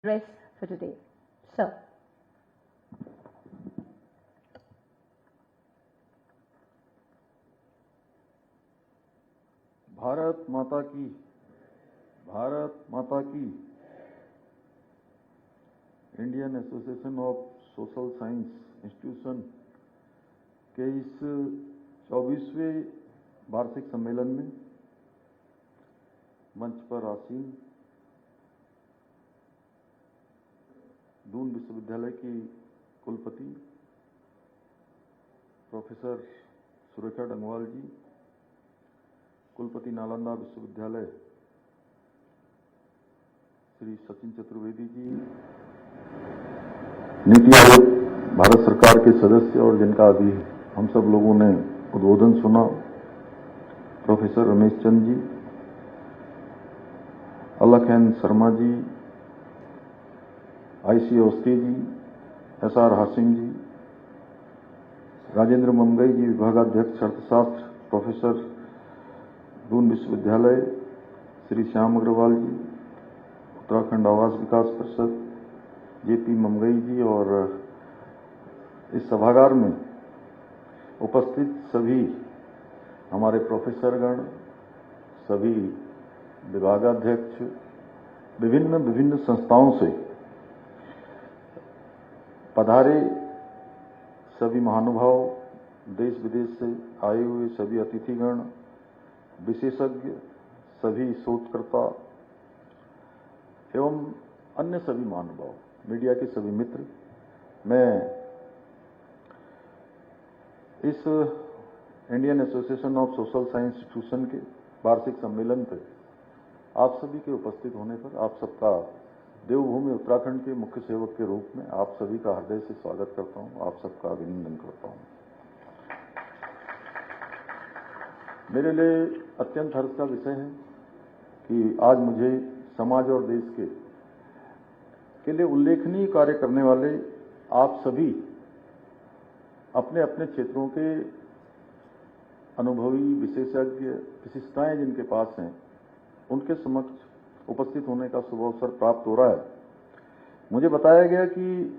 address for today. Sir. Bharat माता की, भारत माता की। Indian association of social science institution के इस 24वें वार्षिक सम्मेलन में मंच पर आसीन दून विश्वविद्यालय की कुलपति प्रोफेसर सुरेखा डंगवाल जी, कुलपति नालंदा विश्वविद्यालय श्री सचिन चतुर्वेदी जी, नीति आयोग भारत सरकार के सदस्य और जिनका अभी हम सब लोगों ने उद्बोधन सुना, प्रोफेसर रमेश चंद जी, अलख N Sharma ji, IC Awasthi ji, SR Hashim जी, राजेंद्र ममगई जी, विभागाध्यक्ष अर्थशास्त्र प्रोफेसर दून विश्वविद्यालय श्री श्याम अग्रवाल जी, उत्तराखंड आवास विकास परिषद जेपी ममगई जी और इस सभागार में उपस्थित सभी हमारे प्रोफेसरगण, सभी विभागाध्यक्ष, विभिन्न संस्थाओं से पधारे सभी महानुभाव, देश विदेश से आए हुए सभी अतिथिगण, विशेषज्ञ, सभी शोधकर्ता एवं अन्य सभी महानुभाव, मीडिया के सभी मित्र, मैं इस Indian association of social science institution के वार्षिक सम्मेलन पर आप सभी के उपस्थित होने पर आप सबका देवभूमि उत्तराखंड के मुख्य सेवक के रूप में आप सभी का हृदय से स्वागत करता हूं, आप सबका अभिनंदन करता हूं। मेरे लिए अत्यंत हर्ष का विषय है कि आज मुझे समाज और देश के लिए उल्लेखनीय कार्य करने वाले आप सभी अपने अपने क्षेत्रों के अनुभवी, विशेषज्ञ, विशिष्टताएं जिनके पास हैं, उनके समक्ष उपस्थित होने का शुभ अवसर प्राप्त हो रहा है। मुझे बताया गया कि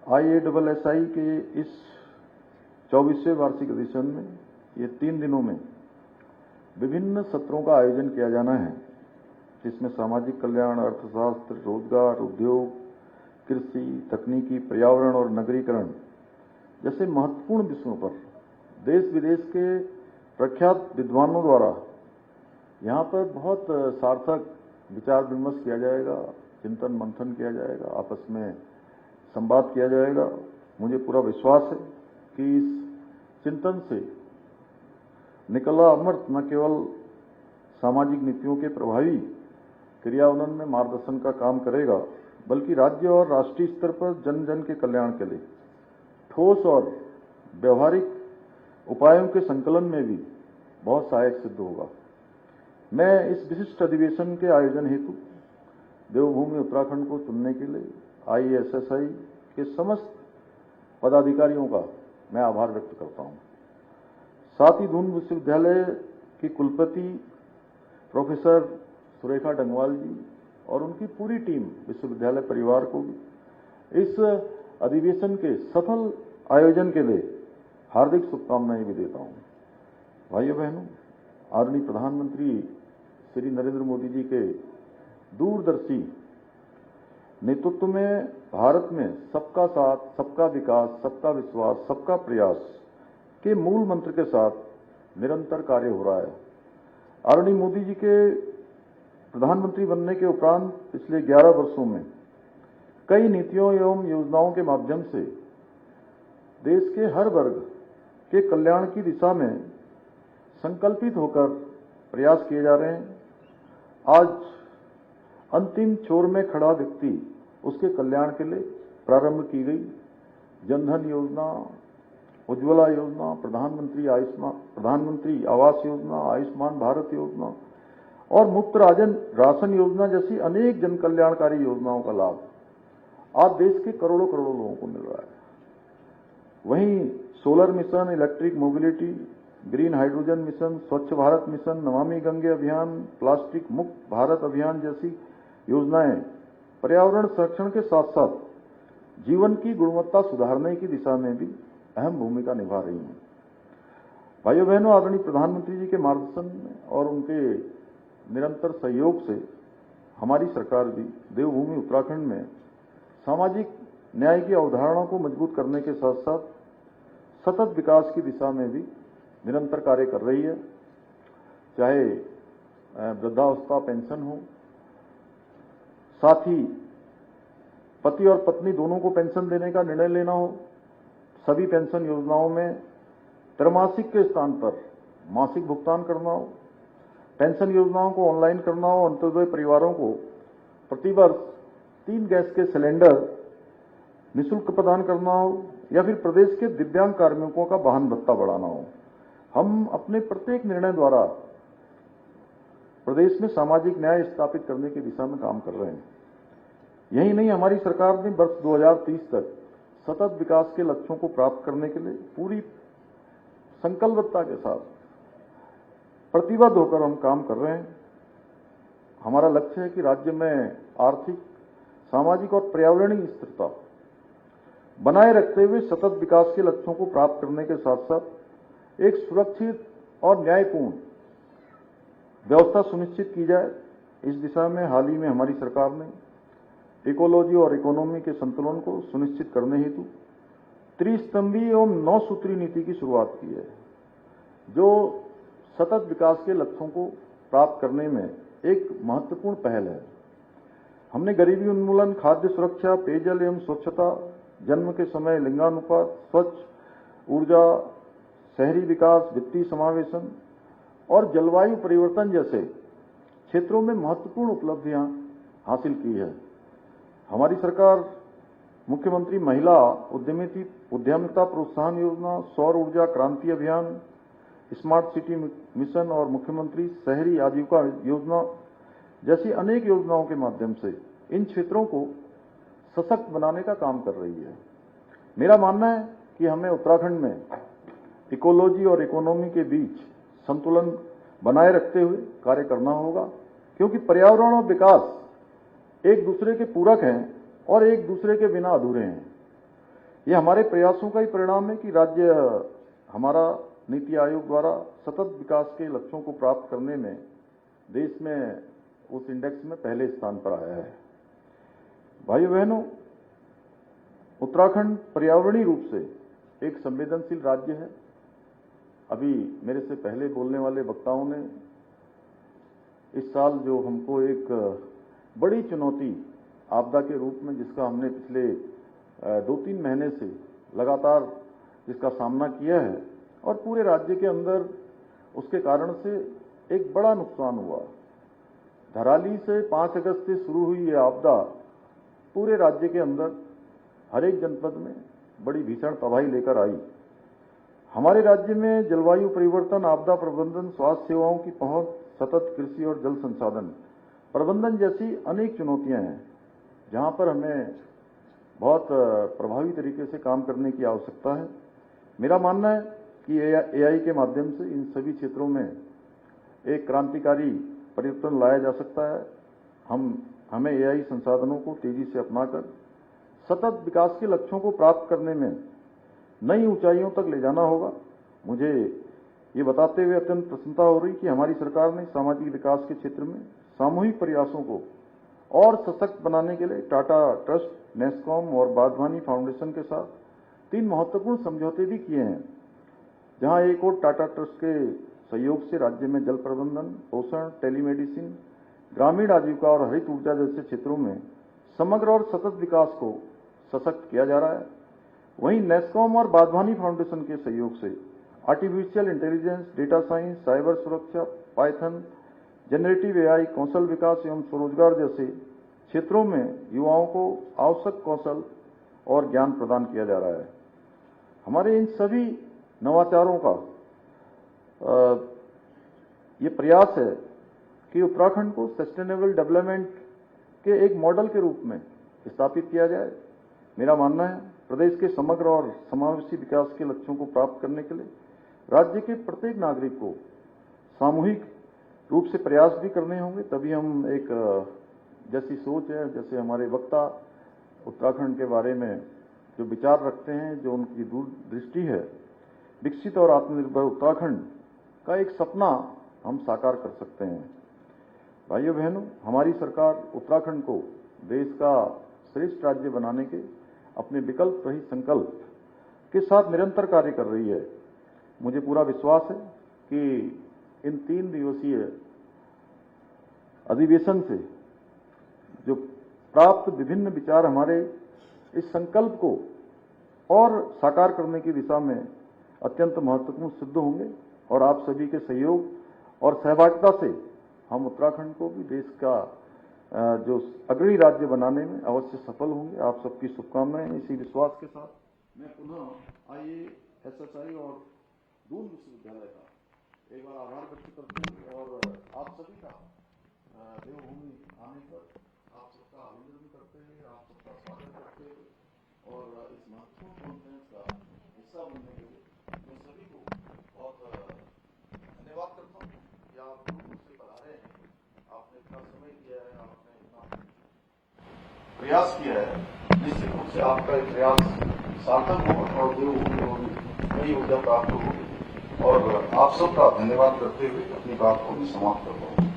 IASSI के इस 24वें वार्षिक अधिवेशन में ये 3 दिनों में विभिन्न सत्रों का आयोजन किया जाना है, जिसमें सामाजिक कल्याण, अर्थशास्त्र, रोजगार, उद्योग, कृषि, तकनीकी, पर्यावरण और नगरीकरण जैसे महत्वपूर्ण विषयों पर देश विदेश के प्रख्यात विद्वानों द्वारा यहाँ पर बहुत सार्थक विचार विमर्श किया जाएगा, चिंतन मंथन किया जाएगा, आपस में संवाद किया जाएगा। मुझे पूरा विश्वास है कि इस चिंतन से निकला अमृत न केवल सामाजिक नीतियों के प्रभावी क्रियान्वयन में मार्गदर्शन का काम करेगा, बल्कि राज्य और राष्ट्रीय स्तर पर जन जन के कल्याण के लिए ठोस और व्यवहारिक उपायों के संकलन में भी बहुत सहायक सिद्ध होगा। मैं इस विशिष्ट अधिवेशन के आयोजन हेतु देवभूमि उत्तराखंड को चुनने के लिए IASSI के समस्त पदाधिकारियों का मैं आभार व्यक्त करता हूं। साथ ही दून विश्वविद्यालय की कुलपति प्रोफेसर सुरेखा डंगवाल जी और उनकी पूरी टीम, विश्वविद्यालय परिवार को भी इस अधिवेशन के सफल आयोजन के लिए हार्दिक शुभकामनाएं भी देता हूं। भाइयों बहनों, आदरणीय प्रधानमंत्री श्री नरेंद्र मोदी जी के दूरदर्शी नेतृत्व में भारत में सबका साथ, सबका विकास, सबका विश्वास, सबका प्रयास के मूल मंत्र के साथ निरंतर कार्य हो रहा है। आदरणीय मोदी जी के प्रधानमंत्री बनने के उपरांत पिछले 11 वर्षों में कई नीतियों एवं योजनाओं के माध्यम से देश के हर वर्ग के कल्याण की दिशा में संकल्पित होकर प्रयास किए जा रहे हैं। आज अंतिम छोर में खड़ा व्यक्ति, उसके कल्याण के लिए प्रारंभ की गई जनधन योजना, उज्ज्वला योजना, प्रधानमंत्री आवास योजना, आयुष्मान भारत योजना और मुफ्त राशन योजना जैसी अनेक जन कल्याणकारी योजनाओं का लाभ आज देश के करोड़ों लोगों को मिल रहा है। वहीं solar mission, electric mobility, green hydrogen mission, स्वच्छ भारत मिशन, नमामि गंगे अभियान, प्लास्टिक मुक्त भारत अभियान जैसी योजनाएं पर्यावरण संरक्षण के साथ साथ जीवन की गुणवत्ता सुधारने की दिशा में भी अहम भूमिका निभा रही हैं। भाइयों बहनों, आदरणीय प्रधानमंत्री जी के मार्गदर्शन और उनके निरंतर सहयोग से हमारी सरकार भी देवभूमि उत्तराखंड में सामाजिक न्याय की अवधारणा को मजबूत करने के साथ साथ सतत विकास की दिशा में भी निरंतर कार्य कर रही है। चाहे वृद्धावस्था पेंशन हो, साथ ही पति और पत्नी दोनों को पेंशन देने का निर्णय लेना हो, सभी पेंशन योजनाओं में त्रैमासिक के स्थान पर मासिक भुगतान करना हो, पेंशन योजनाओं को ऑनलाइन करना हो, अंत्योदय परिवारों को प्रतिवर्ष 3 गैस के सिलेंडर निःशुल्क प्रदान करना हो, या फिर प्रदेश के दिव्यांग कार्मिकों का वाहन भत्ता बढ़ाना हो। हम अपने प्रत्येक निर्णय द्वारा प्रदेश में सामाजिक न्याय स्थापित करने की दिशा में काम कर रहे हैं। यही नहीं, हमारी सरकार ने वर्ष 2030 तक सतत विकास के लक्ष्यों को प्राप्त करने के लिए पूरी संकल्पबद्धता के साथ प्रतिबद्ध होकर हम काम कर रहे हैं। हमारा लक्ष्य है कि राज्य में आर्थिक, सामाजिक और पर्यावरणीय स्थिरता बनाए रखते हुए सतत विकास के लक्ष्यों को प्राप्त करने के साथ साथ एक सुरक्षित और न्यायपूर्ण व्यवस्था सुनिश्चित की जाए। इस दिशा में हाल ही में हमारी सरकार ने इकोलॉजी और इकोनॉमी के संतुलन को सुनिश्चित करने हेतु त्रिस्तंभीय एवं 9 सूत्री नीति की शुरुआत की है, जो सतत विकास के लक्ष्यों को प्राप्त करने में एक महत्वपूर्ण पहल है। हमने गरीबी उन्मूलन, खाद्य सुरक्षा, पेयजल एवं स्वच्छता, जन्म के समय लिंगानुपात, स्वच्छ ऊर्जा, शहरी विकास, वित्तीय समावेशन और जलवायु परिवर्तन जैसे क्षेत्रों में महत्वपूर्ण उपलब्धियां हासिल की है। हमारी सरकार मुख्यमंत्री महिला उद्यमिता प्रोत्साहन योजना, सौर ऊर्जा क्रांति अभियान, स्मार्ट सिटी मिशन और मुख्यमंत्री शहरी आजीविका योजना जैसी अनेक योजनाओं के माध्यम से इन क्षेत्रों को सशक्त बनाने का काम कर रही है। मेरा मानना है कि हमें उत्तराखंड में इकोलॉजी और इकोनॉमी के बीच संतुलन बनाए रखते हुए कार्य करना होगा, क्योंकि पर्यावरण और विकास एक दूसरे के पूरक हैं और एक दूसरे के बिना अधूरे हैं। ये हमारे प्रयासों का ही परिणाम है कि राज्य हमारा नीति आयोग द्वारा सतत विकास के लक्ष्यों को प्राप्त करने में देश में उस इंडेक्स में पहले स्थान पर आया है। भाइयों बहनों, उत्तराखंड पर्यावरणीय रूप से एक संवेदनशील राज्य है। अभी मेरे से पहले बोलने वाले वक्ताओं ने इस साल जो हमको एक बड़ी चुनौती आपदा के रूप में, जिसका हमने पिछले 2-3 महीने से लगातार जिसका सामना किया है और पूरे राज्य के अंदर उसके कारण से एक बड़ा नुकसान हुआ। धराली से 5 अगस्त से शुरू हुई ये आपदा पूरे राज्य के अंदर हर एक जनपद में बड़ी भीषण तबाही लेकर आई। हमारे राज्य में जलवायु परिवर्तन, आपदा प्रबंधन, स्वास्थ्य सेवाओं की पहुंच, सतत कृषि और जल संसाधन प्रबंधन जैसी अनेक चुनौतियां हैं, जहां पर हमें बहुत प्रभावी तरीके से काम करने की आवश्यकता है। मेरा मानना है कि एआई के माध्यम से इन सभी क्षेत्रों में एक क्रांतिकारी परिवर्तन लाया जा सकता है। हमें एआई संसाधनों को तेजी से अपनाकर सतत विकास के लक्ष्यों को प्राप्त करने में नई ऊंचाइयों तक ले जाना होगा। मुझे ये बताते हुए अत्यंत प्रसन्नता हो रही कि हमारी सरकार ने सामाजिक विकास के क्षेत्र में सामूहिक प्रयासों को और सशक्त बनाने के लिए टाटा ट्रस्ट, नेस्कॉम और बागवानी फाउंडेशन के साथ 3 महत्वपूर्ण समझौते भी किए हैं, जहां एक और टाटा ट्रस्ट के सहयोग से राज्य में जल प्रबंधन, पोषण, टेलीमेडिसिन, ग्रामीण आजीविका और हरित ऊर्जा जैसे क्षेत्रों में समग्र और सतत विकास को सशक्त किया जा रहा है। वहीं नेस्कॉम और बागवानी फाउंडेशन के सहयोग से artificial intelligence, data science, cyber सुरक्षा, पाइथन, जनरेटिव एआई, कौशल विकास एवं स्वरोजगार जैसे क्षेत्रों में युवाओं को आवश्यक कौशल और ज्ञान प्रदान किया जा रहा है। हमारे इन सभी नवाचारों का ये प्रयास है कि उत्तराखंड को सस्टेनेबल डेवलपमेंट के एक मॉडल के रूप में स्थापित किया जाए। मेरा मानना है प्रदेश के समग्र और समावेशी विकास के लक्ष्यों को प्राप्त करने के लिए राज्य के प्रत्येक नागरिक को सामूहिक रूप से प्रयास भी करने होंगे, तभी हम एक जैसी सोच है, जैसे हमारे वक्ता उत्तराखंड के बारे में जो विचार रखते हैं, जो उनकी दूरदृष्टि है, विकसित और आत्मनिर्भर उत्तराखंड का एक सपना हम साकार कर सकते हैं। भाइयों बहनों, हमारी सरकार उत्तराखंड को देश का श्रेष्ठ राज्य बनाने के अपने विकल्प रहित संकल्प के साथ निरंतर कार्य कर रही है। मुझे पूरा विश्वास है कि इन 3 दिवसीय अधिवेशन से जो प्राप्त विभिन्न विचार हमारे इस संकल्प को और साकार करने की दिशा में अत्यंत महत्वपूर्ण सिद्ध होंगे और आप सभी के सहयोग और सहभागिता से हम उत्तराखंड को भी देश का जो अग्रणी राज्य बनाने में अवश्य सफल होंगे। आप सबकी शुभकामनाएं। इसी विश्वास के साथ मैं पुनः IASSI और दून विश्वविद्यालय का एक बार आभार व्यक्त करते हैं और आप सभी का देवभूमि आने पर आप सबका अभिनंदन करते हैं, आप सबका स्वागत करते हैं और इस महत्वपूर्ण कॉन्फ्रेंस का हिस्सा बनने के लिए मैं सभी को बहुत धन्यवाद करता हूँ कि आप दूर से पधारे हैं, आपने इतना समय दिया है, आपने इतना प्रयास किया है। निश्चित रूप से आपका एक प्रयास सार्थक होगा और देवभूमि होगी, नई ऊर्जा प्राप्त होगी और आप सबका धन्यवाद करते हुए अपनी बात को समाप्त करता हूँ।